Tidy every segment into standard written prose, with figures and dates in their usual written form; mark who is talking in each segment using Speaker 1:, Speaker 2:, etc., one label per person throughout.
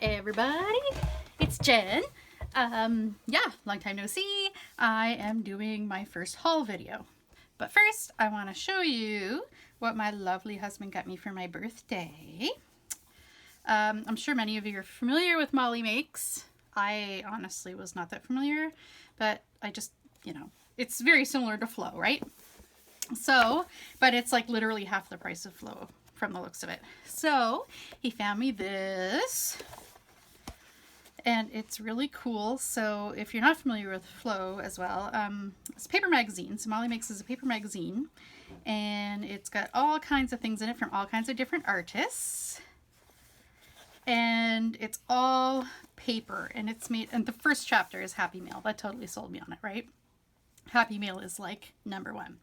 Speaker 1: everybody, it's Jen. Yeah, long time no see. I am doing my first haul video. But first, I want to show you what my lovely husband got me for my birthday. I'm sure many of you are familiar with Molly Makes. I honestly was not that familiar, but I just, it's very similar to Flow, right? So, but it's like literally half the price of Flow from the looks of it. So, he found me this. And it's really cool. So if you're not familiar with Flow as well, it's a paper magazine. So Molly Makes is a paper magazine, and it's got all kinds of things in it from all kinds of different artists. And it's all paper, and it's made, and the first chapter is Happy Mail. That totally sold me on it, right? Happy Mail is like #1.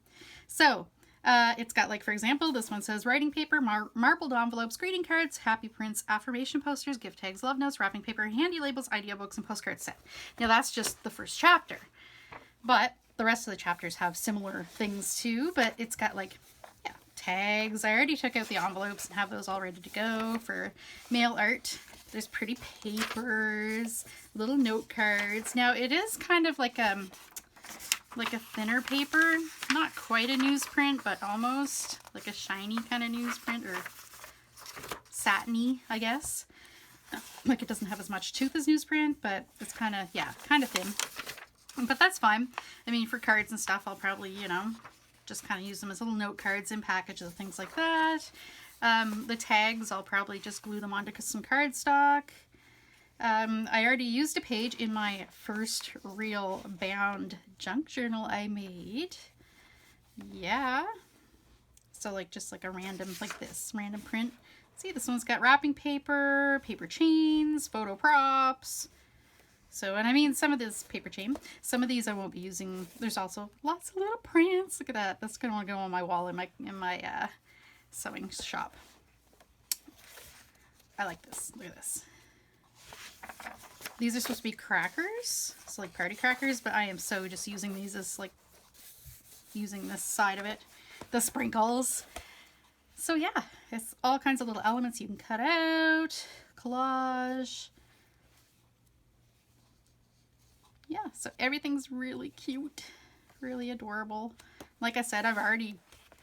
Speaker 1: So it's got, like, for example, this one says writing paper, marbled envelopes, greeting cards, happy prints, affirmation posters, gift tags, love notes, wrapping paper, handy labels, idea books, and postcard set. Now that's just the first chapter, but the rest of the chapters have similar things too, but it's got, like, yeah, tags. I already took out the envelopes and have those all ready to go for mail art. There's pretty papers, little note cards. Now it is kind of like a thinner paper, not quite a newsprint, but almost like a shiny kind of newsprint, or satiny, I guess. Like, it doesn't have as much tooth as newsprint, but it's kind of, yeah, kind of thin. But that's fine. I mean, for cards and stuff, I'll probably, just kind of use them as little note cards in packages, things like that. The tags, I'll probably just glue them onto some cardstock. I already used a page in my first real bound junk journal I made. Yeah. So, like, just like a random, like this, random print. See, this one's got wrapping paper, paper chains, photo props. So, and I mean, some of this paper chain, some of these I won't be using. There's also lots of little prints. Look at that. That's going to go on my wall in my sewing shop. I like this. Look at this. These are supposed to be crackers, so like party crackers, but I am so just using these as, like, using this side of it, the sprinkles. So yeah, it's all kinds of little elements you can cut out, collage. Yeah, so everything's really cute, really adorable. Like I said, I've already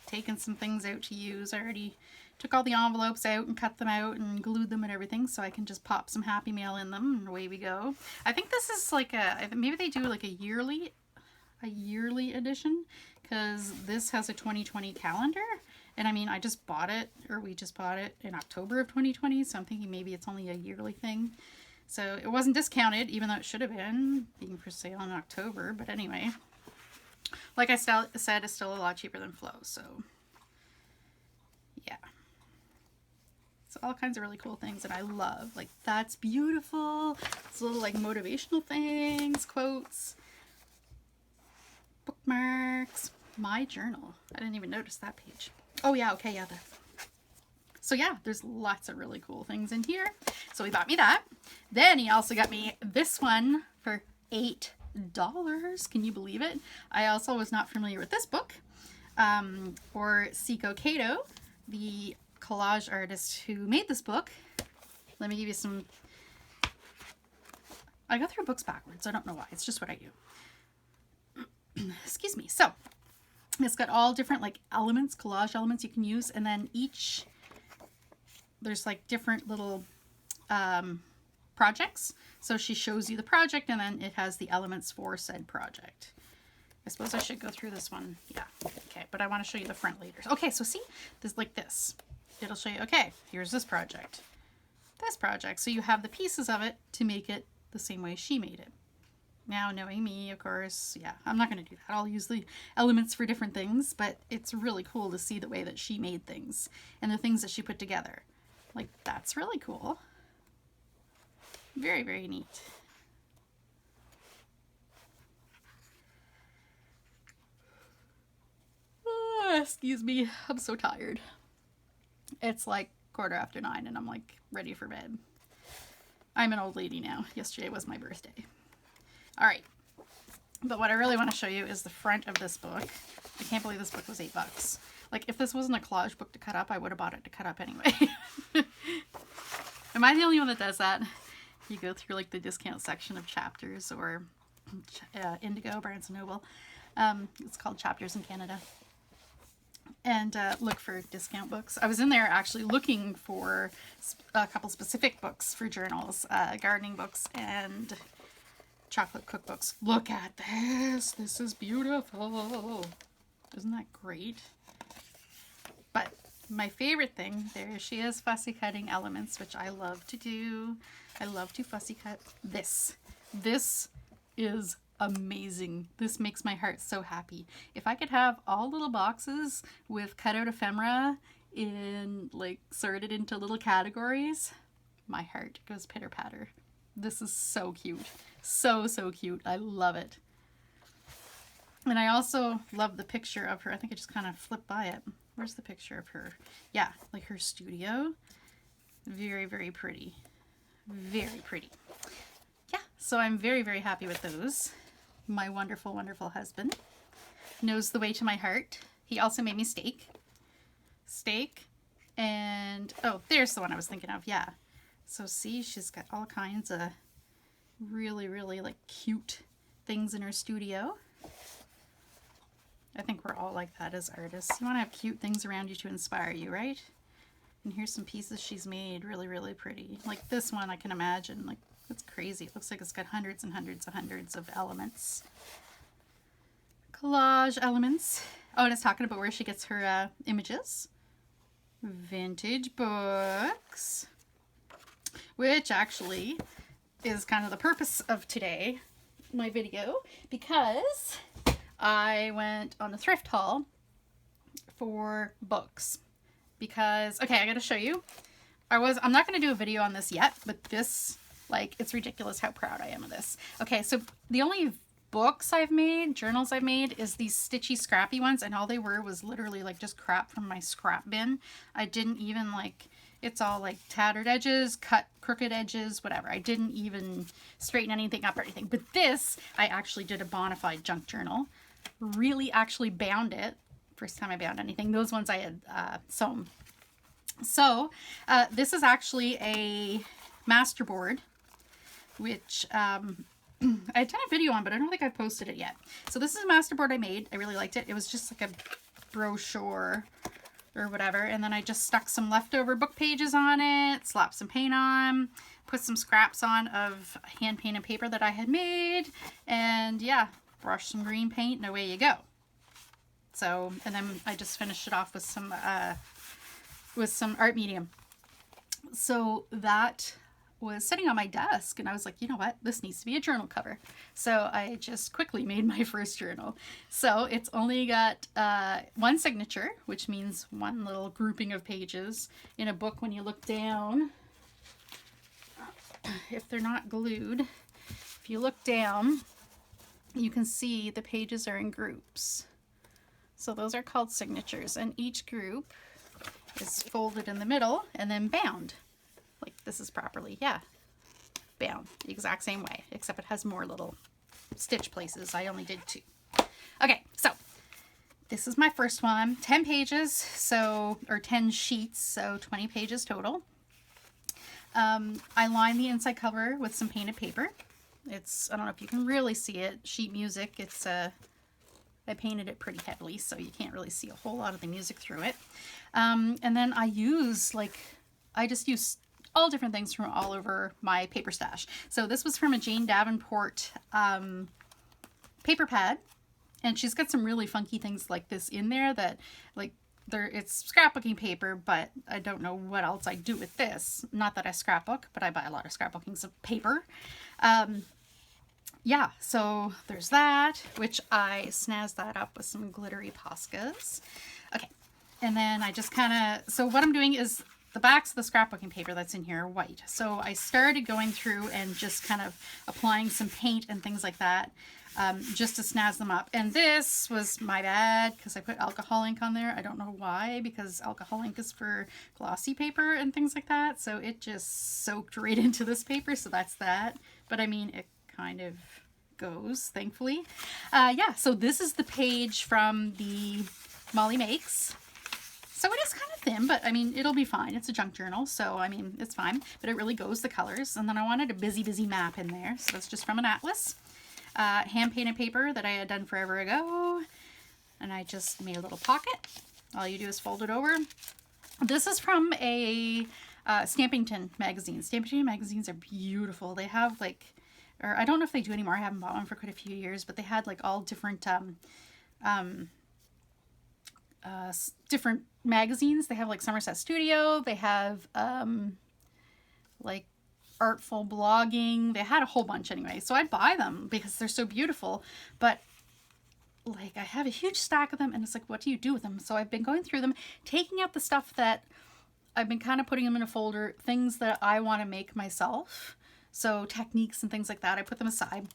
Speaker 1: taken some things out to use. I already took all the envelopes out and cut them out and glued them and everything, so I can just pop some Happy Mail in them, and away we go. I think this is like maybe they do like a yearly edition, because this has a 2020 calendar, and I mean, I just bought it, or we just bought it in October of 2020, so I'm thinking maybe it's only a yearly thing. So it wasn't discounted, even though it should have been, being for sale in October. But anyway, like I said, it's still a lot cheaper than Flow, so yeah. So all kinds of really cool things that I love. Like, that's beautiful. It's little, like, motivational things, quotes, bookmarks, my journal. I didn't even notice that page. Oh yeah, okay, yeah. So yeah, there's lots of really cool things in here. So he bought me that. Then he also got me this one for $8. Can you believe it? I also was not familiar with this book. Or Seiko Kato, the collage artist who made this book. Let me give you some. I go through books backwards. I don't know why. It's just what I do. Excuse me. So it's got all different, like, elements, collage elements you can use, and then there's like different little projects. So she shows you the project, and then it has the elements for said project. I suppose I should go through this one. Yeah. Okay. But I want to show you the front leaders. Okay. So see, this, like this. It'll show you, okay, here's this project. So you have the pieces of it to make it the same way she made it. Now, knowing me, of course, yeah, I'm not going to do that. I'll use the elements for different things, but it's really cool to see the way that she made things and the things that she put together. Like, that's really cool. Very, very neat. Excuse me, I'm so tired. It's like 9:15 and I'm, like, ready for bed. I'm an old lady now. Yesterday was my birthday. All right. But what I really want to show you is the front of this book. I can't believe this book was $8. Like, if this wasn't a collage book to cut up, I would have bought it to cut up anyway. Am I the only one that does that? you go through like the discount section of Chapters or Indigo, Barnes & Noble. It's called Chapters in Canada. And look for discount books. I was in there actually looking for a couple specific books for journals, gardening books and chocolate cookbooks. Look at this. This is beautiful. Isn't that great? But my favorite thing, there she is, fussy cutting elements, which I love to do. I love to fussy cut this. This is amazing. This makes my heart so happy. If I could have all little boxes with cutout ephemera in like sorted into little categories, my heart goes pitter patter. This is so cute. So cute. I love it. And I also love the picture of her. I think I just kind of flipped by it. Where's the picture of her? Yeah, like her studio. Very pretty. Very pretty. Yeah, so I'm very happy with those. My wonderful husband knows the way to my heart. He also made me steak, and oh, there's the one I was thinking of. Yeah, so see, she's got all kinds of really like cute things in her studio. I think we're all like that as artists. You want to have cute things around you to inspire you, right? And here's some pieces she's made, really pretty. Like this one, I can imagine, like, it's crazy. It looks like it's got hundreds of elements. Collage elements. Oh, and it's talking about where she gets her images. Vintage books. Which actually is kind of the purpose of today, my video, because I went on a thrift haul for books. Because, okay, I gotta show you. I'm not gonna do a video on this yet, but this, like, it's ridiculous how proud I am of this. Okay, so the only books I've made, journals I've made, is these stitchy, scrappy ones, and all they were was literally, like, just crap from my scrap bin. I didn't even, like, it's all, like, tattered edges, cut crooked edges, whatever. I didn't even straighten anything up or anything. But this, I actually did a bona fide junk journal. Really actually bound it. First time I bound anything. Those ones I had sewn. So, this is actually a masterboard, which I done a video on, but I don't think I've posted it yet. So this is a masterboard I made. I really liked it. It was just like a brochure or whatever. And then I just stuck some leftover book pages on it, slapped some paint on, put some scraps on of hand painted paper that I had made, and yeah, brush some green paint and away you go. So, and then I just finished it off with some art medium. So that was sitting on my desk, and I was like, you know what, this needs to be a journal cover. So I just quickly made my first journal. So it's only got one signature, which means one little grouping of pages. In a book, when you look down, if they're not glued, if you look down, you can see the pages are in groups. So those are called signatures, and each group is folded in the middle and then bound. Like this is properly, yeah, bound the exact same way, except it has more little stitch places. I only did 2. Okay, so this is my first one, 10 pages, so, or 10 sheets, so 20 pages total. I lined the inside cover with some painted paper. It's, I don't know if you can really see it, sheet music. It's I painted it pretty heavily, so you can't really see a whole lot of the music through it. And then I just use all different things from all over my paper stash. So this was from a Jane Davenport paper pad, and she's got some really funky things like this in there that, like, it's scrapbooking paper, but I don't know what else I do with this. Not that I scrapbook, but I buy a lot of scrapbookings of paper. Yeah, so there's that, which I snazzed that up with some glittery Poscas. Okay, and then I just kind of, so what I'm doing is the backs of the scrapbooking paper that's in here are white. So I started going through and just kind of applying some paint and things like that, just to snazz them up. And this was my bad because I put alcohol ink on there. I don't know why, because alcohol ink is for glossy paper and things like that. So it just soaked right into this paper, so that's that. But I mean, it kind of goes, thankfully. Yeah, so this is the page from the Molly Makes So it is kind of thin, but I mean, it'll be fine. It's a junk journal, so I mean, it's fine. But it really goes the colors. And then I wanted a busy map in there. So it's just from an atlas. Hand-painted paper that I had done forever ago. And I just made a little pocket. All you do is fold it over. This is from a Stampington magazine. Stampington magazines are beautiful. They have like, or I don't know if they do anymore. I haven't bought one for quite a few years, but they had like all different different magazines. They have like Somerset Studio. They have like artful blogging. They had a whole bunch anyway. So I'd buy them because they're so beautiful. But like I have a huge stack of them and it's like, what do you do with them? So I've been going through them, taking out the stuff that I've been kind of putting them in a folder, things that I want to make myself. So techniques and things like that, I put them aside.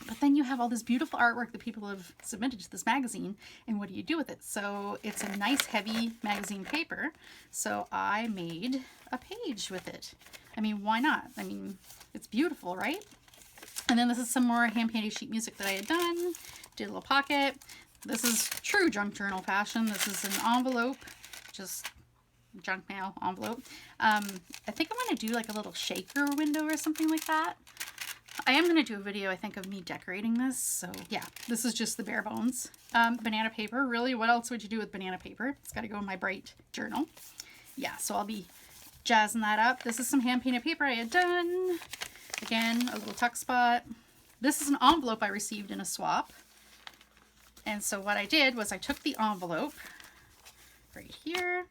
Speaker 1: But then you have all this beautiful artwork that people have submitted to this magazine, and what do you do with it? So it's a nice heavy magazine paper. So I made a page with it. I mean, why not? I mean, it's beautiful, right? And then this is some more hand-painted sheet music that I had done. Did a little pocket. This is true junk journal fashion. This is an envelope, just junk mail envelope. I think I want to do like a little shaker window or something like that. I am going to do a video, I think, of me decorating this. So yeah, this is just the bare bones. Banana paper. Really, what else would you do with banana paper? It's got to go in my bright journal. Yeah, so I'll be jazzing that up. This is some hand-painted paper I had done. Again, a little tuck spot. This is an envelope I received in a swap. And so what I did was I took the envelope right here,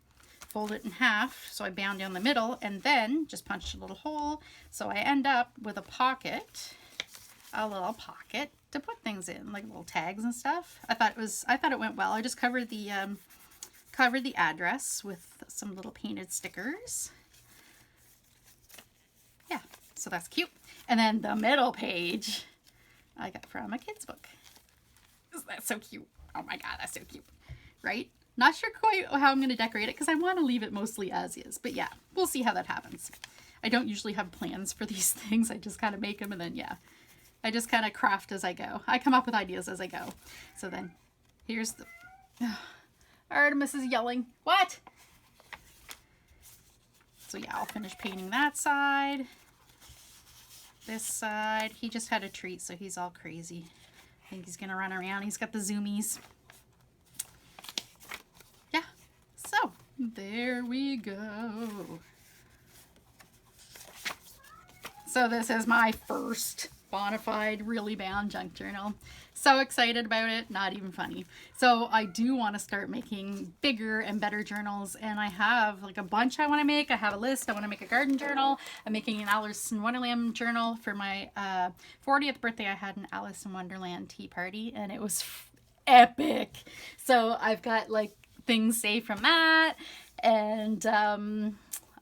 Speaker 1: fold it in half, so I bound down the middle, and then just punched a little hole. So I end up with a pocket, a little pocket to put things in, like little tags and stuff. I thought it went well. I just covered the address with some little painted stickers. Yeah, so that's cute. And then the middle page I got from a kid's book. Isn't that so cute? Oh my god, that's so cute, right? Not sure quite how I'm going to decorate it because I want to leave it mostly as is. But yeah, we'll see how that happens. I don't usually have plans for these things. I just kind of make them and then, yeah, I just kind of craft as I go. I come up with ideas as I go. So then here's the... Artemis is yelling. What? So yeah, I'll finish painting that side. This side. He just had a treat, so he's all crazy. I think he's going to run around. He's got the zoomies. Yeah, so there we go. So this is my first bona fide, really bound junk journal. So excited about it, not even funny. So I do want to start making bigger and better journals, and I have like a bunch I want to make. I have a list. I want to make a garden journal. I'm making an Alice in Wonderland journal. For my 40th birthday, I had an Alice in Wonderland tea party, and it was epic. So I've got like things saved from that, and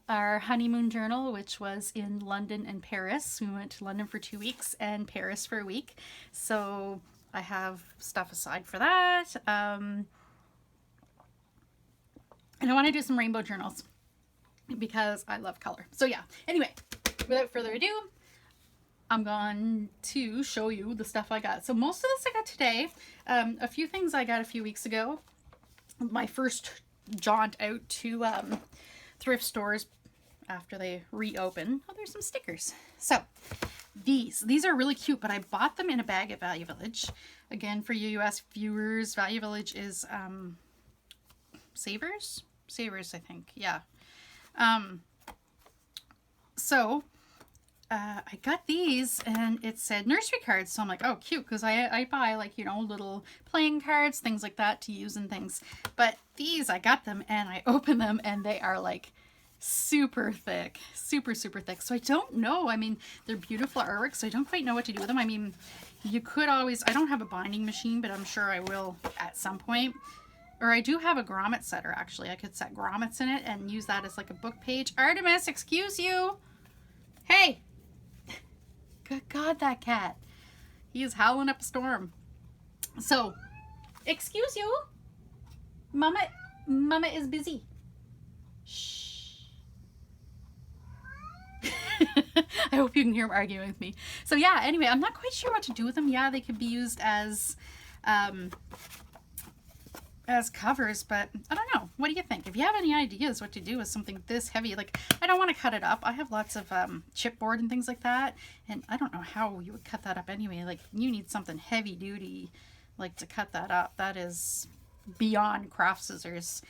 Speaker 1: our honeymoon journal, which was in London and Paris. We went to London for 2 weeks and Paris for a week. So I have stuff aside for that. And I want to do some rainbow journals because I love color. So yeah, anyway, without further ado, I'm going to show you the stuff I got. So most of this I got today. A few things I got a few weeks ago. My first jaunt out to thrift stores after they reopen. Oh, there's some stickers. So these are really cute, but I bought them in a bag at Value Village. Again, for you US viewers, Value Village is Savers, I think. Yeah. So I got these and it said Nursery Cards. So I'm like, oh, cute, because I buy like, you know, little playing cards, things like that to use and things. But these, I got them and I opened them and they are like super thick, super thick. So I don't know. I mean, they're beautiful artwork, so I don't quite know what to do with them. I mean, you could always, I don't have a binding machine, but I'm sure I will at some point. Or I do have a grommet setter, actually. I could set grommets in it and use that as like a book page. Artemis, excuse you. Hey. Good God, that cat. He is howling up a storm. So, excuse you. Mama is busy. Shh. I hope you can hear him arguing with me. So yeah, anyway, I'm not quite sure what to do with them. Yeah, they could be used as as covers, but I don't know. What do you think? If you have any ideas what to do with something this heavy, like I don't want to cut it up. I have lots of chipboard and things like that, and I don't know how you would cut that up anyway. Like you need something heavy duty, like to cut that up. That is beyond craft scissors.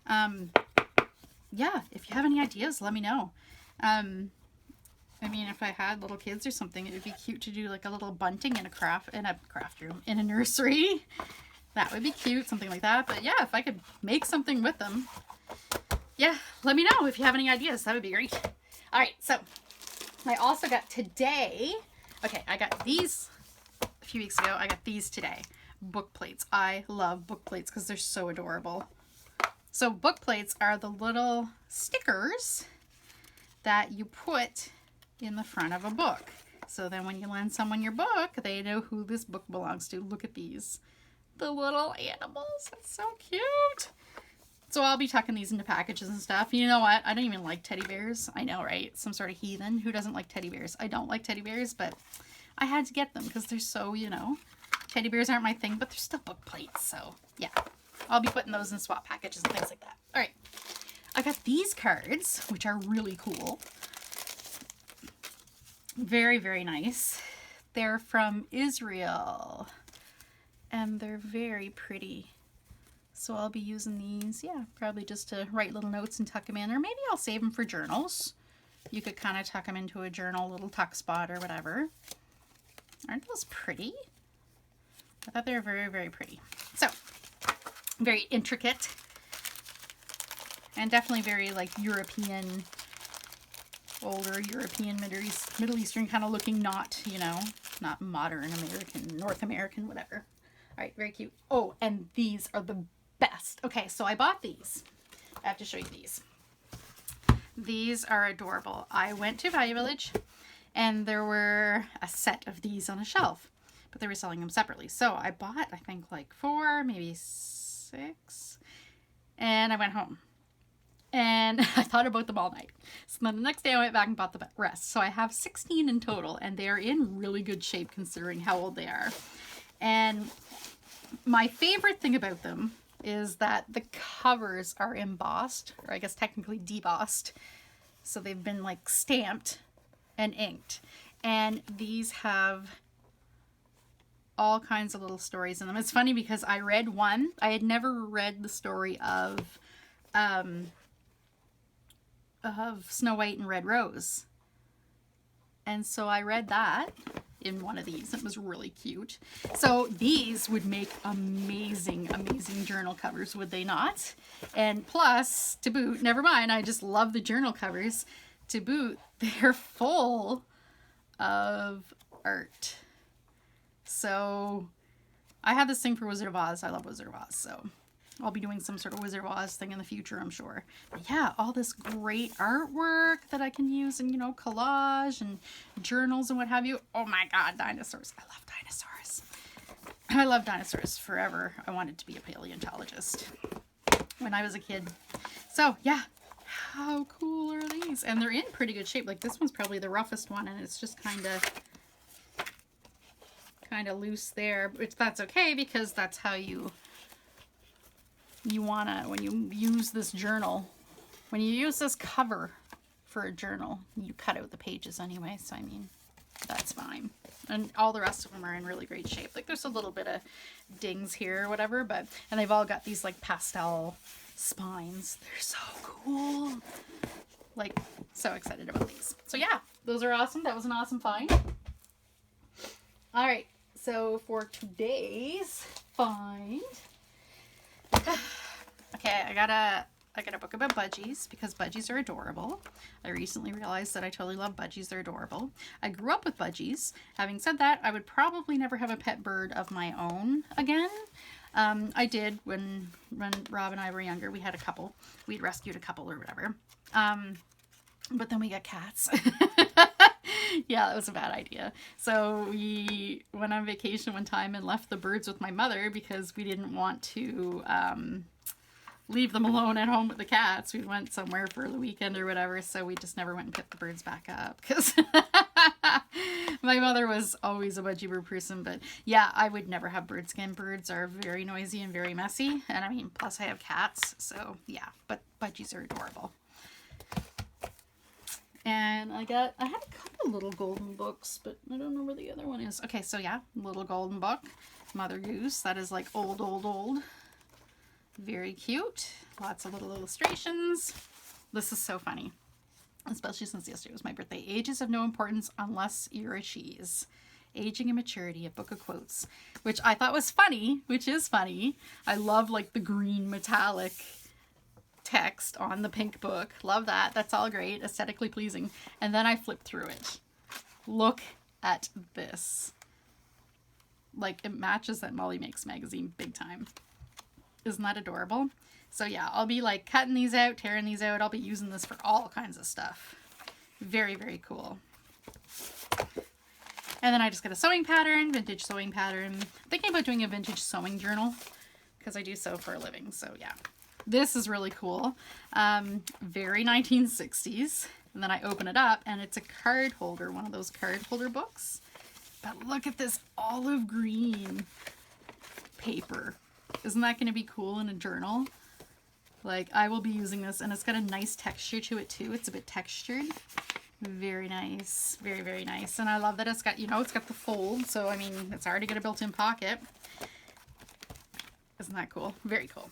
Speaker 1: Yeah, if you have any ideas, let me know. I mean, if I had little kids or something, it would be cute to do like a little bunting in a craft room, in a nursery. That would be cute, something like that. But yeah, if I could make something with them, yeah, let me know if you have any ideas. That would be great. All right, so I also got today, okay, I got these a few weeks ago. I got these today, book plates. I love book plates because they're so adorable. So book plates are the little stickers that you put in the front of a book. So then when you lend someone your book, they know who this book belongs to. Look at these. The little animals. It's so cute. So I'll be tucking these into packages and stuff. You know what? I don't even like teddy bears. I know, right? Some sort of heathen. Who doesn't like teddy bears? I don't like teddy bears, but I had to get them because they're so, you know, teddy bears aren't my thing, but they're still book plates. So yeah, I'll be putting those in swap packages and things like that. All right. I got these cards, which are really cool. Very, very nice. They're from Israel. And they're very pretty. So I'll be using these, yeah, probably just to write little notes and tuck them in. Or maybe I'll save them for journals. You could kind of tuck them into a journal, little tuck spot or whatever. Aren't those pretty? I thought they were very, very pretty. So, very intricate. And definitely very like European, older European, Middle Eastern kind of looking, not, you know, not modern American, North American, whatever. All right, very cute. Oh, and these are the best. Okay, so I bought these. I have to show you these. These are adorable. I went to Value Village and there were a set of these on a shelf, but they were selling them separately. So I bought, I think like 4, maybe 6, and I went home. And I thought about them all night. So then the next day I went back and bought the rest. So I have 16 in total, and they are in really good shape considering how old they are. And my favorite thing about them is that the covers are embossed, or I guess technically debossed. So they've been like stamped and inked. And these have all kinds of little stories in them. It's funny because I read one. I had never read the story of Snow White and Red Rose. And so I read that in one of these. It was really cute. So these would make amazing, amazing journal covers, would they not? And plus, to boot, never mind, I just love the journal covers. To boot, they're full of art. So I have this thing for Wizard of Oz. I love Wizard of Oz, so I'll be doing some sort of Wizard of Oz thing in the future, I'm sure. But yeah, all this great artwork that I can use in, you know, collage and journals and what have you. Oh my God, dinosaurs. I love dinosaurs. I love dinosaurs forever. I wanted to be a paleontologist when I was a kid. So yeah, how cool are these? And they're in pretty good shape. Like this one's probably the roughest one, and it's just kind of loose there, which that's okay because that's how you wanna, when you use this journal, when you use this cover for a journal, you cut out the pages anyway, so I mean, that's fine. And all the rest of them are in really great shape. Like there's a little bit of dings here or whatever, but, and they've all got these like pastel spines. They're so cool. Like, so excited about these. So yeah, those are awesome. That was an awesome find. All right, so for today's find, okay, I got a book about budgies because budgies are adorable. I recently realized that I totally love budgies. They're adorable. I grew up with budgies. Having said that, I would probably never have a pet bird of my own again. I did when Rob and I were younger. We had a couple. We'd rescued a couple or whatever. But then we got cats. Yeah, that was a bad idea. So we went on vacation one time and left the birds with my mother because we didn't want to leave them alone at home with the cats. We went somewhere for the weekend or whatever, so we just never went and picked the birds back up because my mother was always a budgie bird person. But yeah, I would never have bird skin. Birds are very noisy and very messy, and I mean, plus I have cats, so yeah, but budgies are adorable. And I had a couple little golden books, but I don't know where the other one is. Okay, so yeah, little golden book, Mother Goose. That is like old, old, old. Very cute. Lots of little illustrations. This is so funny, especially since yesterday was my birthday. Ages have no importance unless you're a cheese. Aging and Maturity, a book of quotes, which I thought was funny, which is funny. I love like the green metallic text on the pink book. Love that. That's all great. Aesthetically pleasing. And then I flipped through it. Look at this. Like, it matches that Molly Makes magazine big time. Isn't that adorable? So yeah, I'll be like cutting these out, tearing these out. I'll be using this for all kinds of stuff. Very, very cool. And then I just got a sewing pattern, vintage sewing pattern. Thinking about doing a vintage sewing journal because I do sew for a living. So yeah. This is really cool. Very 1960s. And then I open it up and it's a card holder, one of those card holder books. But look at this olive green paper. Isn't that going to be cool in a journal? Like, I will be using this, and it's got a nice texture to it too. It's a bit textured. Very nice. Very, very nice. And I love that it's got, you know, it's got the fold. So, I mean, it's already got a built-in pocket. Isn't that cool? Very cool.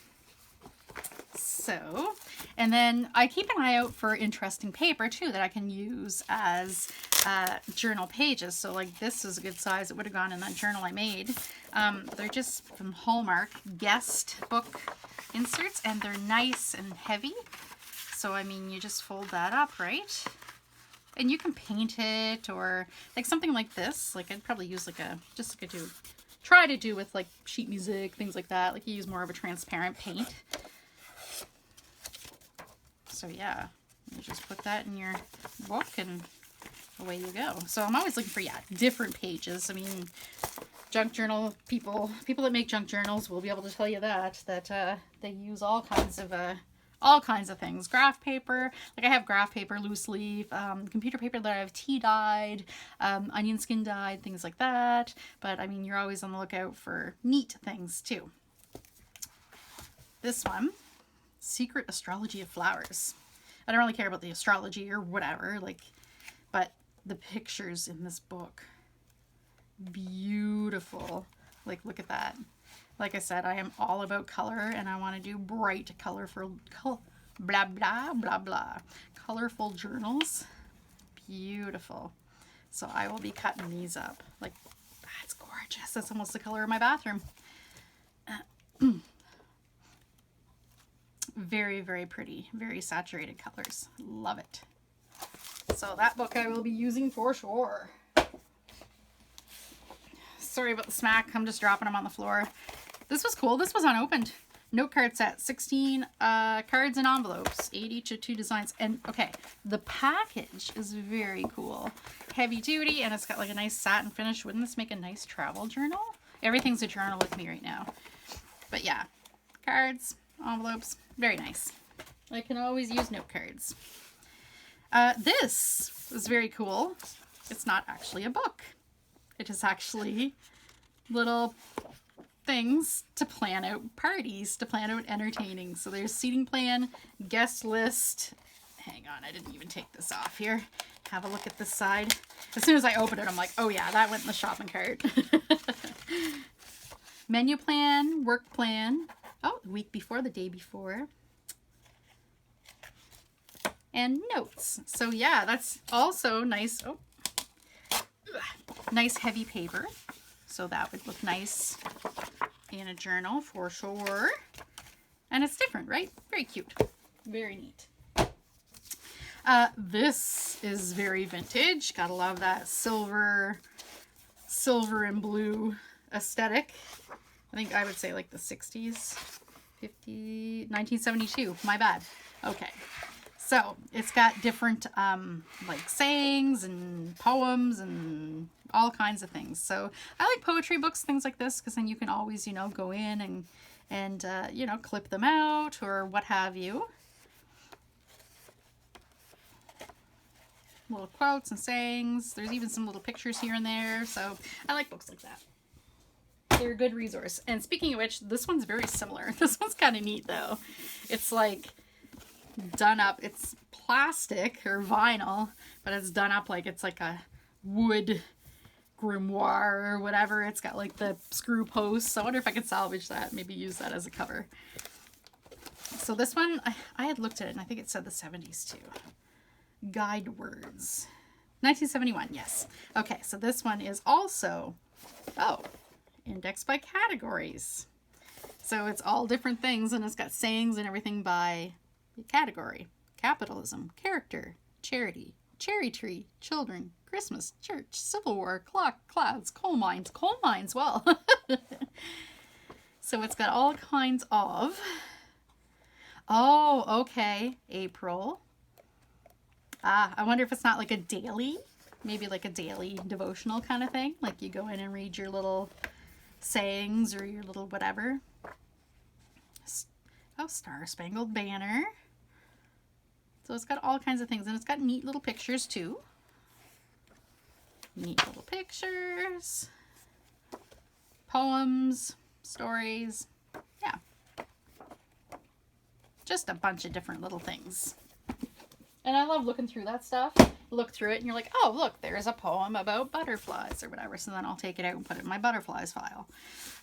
Speaker 1: So, and then I keep an eye out for interesting paper too that I can use as journal pages. So like this is a good size. It would have gone in that journal I made. They're just from Hallmark guest book inserts, and they're nice and heavy. So I mean, you just fold that up, right? And you can paint it, or like something like this. Like I'd probably use like try to do with like sheet music, things like that. Like you use more of a transparent paint. So yeah, you just put that in your book and away you go. So I'm always looking for, yeah, different pages. I mean, junk journal people that make junk journals will be able to tell you that they use all kinds of things. Graph paper, like I have graph paper, loose leaf, computer paper that I have tea dyed, onion skin dyed, things like that. But I mean, you're always on the lookout for neat things too. This one, Secret Astrology of Flowers. I don't really care about the astrology or whatever, like, but the pictures in this book, beautiful. Like, look at that. Like I said, I am all about color, and I want to do bright, colorful, blah, blah, blah, blah. Colorful journals. Beautiful. So I will be cutting these up. Like, that's gorgeous. That's almost the color of my bathroom. Very, very pretty. Very saturated colors. Love it. So that book I will be using for sure. Sorry about the smack. I'm just dropping them on the floor. This was cool. This was unopened. Note card set. 16 cards and envelopes. 8 each of 2 designs. And okay, the package is very cool. Heavy duty, and it's got like a nice satin finish. Wouldn't this make a nice travel journal? Everything's a journal with me right now. But yeah, cards, envelopes, very nice. I can always use note cards. This is very cool. It's not actually a book. It is actually little things to plan out parties, to plan out entertaining. So there's seating plan, guest list. Hang on, I didn't even take this off here. Have a look at this side. As soon as I open it, I'm like, oh yeah, that went in the shopping cart. Menu plan, work plan. Oh, the week before, the day before. And notes. So yeah, that's also nice. Oh, nice heavy paper. So that would look nice in a journal for sure. And it's different, right? Very cute. Very neat. This is very vintage. Gotta love that silver and blue aesthetic. I think I would say like the 60s, 1972. My bad. Okay. So it's got different like sayings and poems and all kinds of things. So I like poetry books, things like this, because then you can always, you know, go in and, you know, clip them out or what have you. Little quotes and sayings. There's even some little pictures here and there. So I like books like that. They're a good resource. And speaking of which, this one's very similar. This one's kind of neat though. It's like done up. It's plastic or vinyl, but it's done up like it's like a wood grimoire or whatever. It's got like the screw posts. I wonder if I could salvage that, maybe use that as a cover. So this one, I had looked at it and I think it said the 70s too. Guide words. 1971, yes. Okay, so this one is also, indexed by categories. So it's all different things and it's got sayings and everything by category. Capitalism, character, charity, cherry tree, children, Christmas, church, Civil War, clock, clouds, coal mines, well. So it's got all kinds of, oh, okay, April. I wonder if it's not like a daily, maybe like a daily devotional kind of thing. Like you go in and read your little sayings or your little whatever. Oh, Star Spangled Banner. So it's got all kinds of things, and it's got neat little pictures too. Neat little pictures. Poems, stories. Yeah. Just a bunch of different little things. And I love looking through that stuff. Look through it and you're like, oh, look, there's a poem about butterflies or whatever. So then I'll take it out and put it in my butterflies file.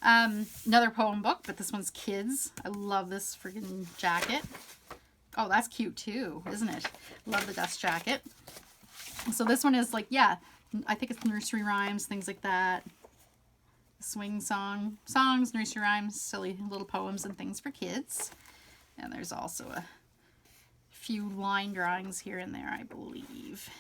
Speaker 1: Another poem book, but this one's kids. I love this freaking jacket. Oh, that's cute too, isn't it? Love the dust jacket. So this one is like, yeah, I think it's nursery rhymes, things like that. Swing songs, nursery rhymes, silly little poems and things for kids. And there's also a few line drawings here and there, I believe.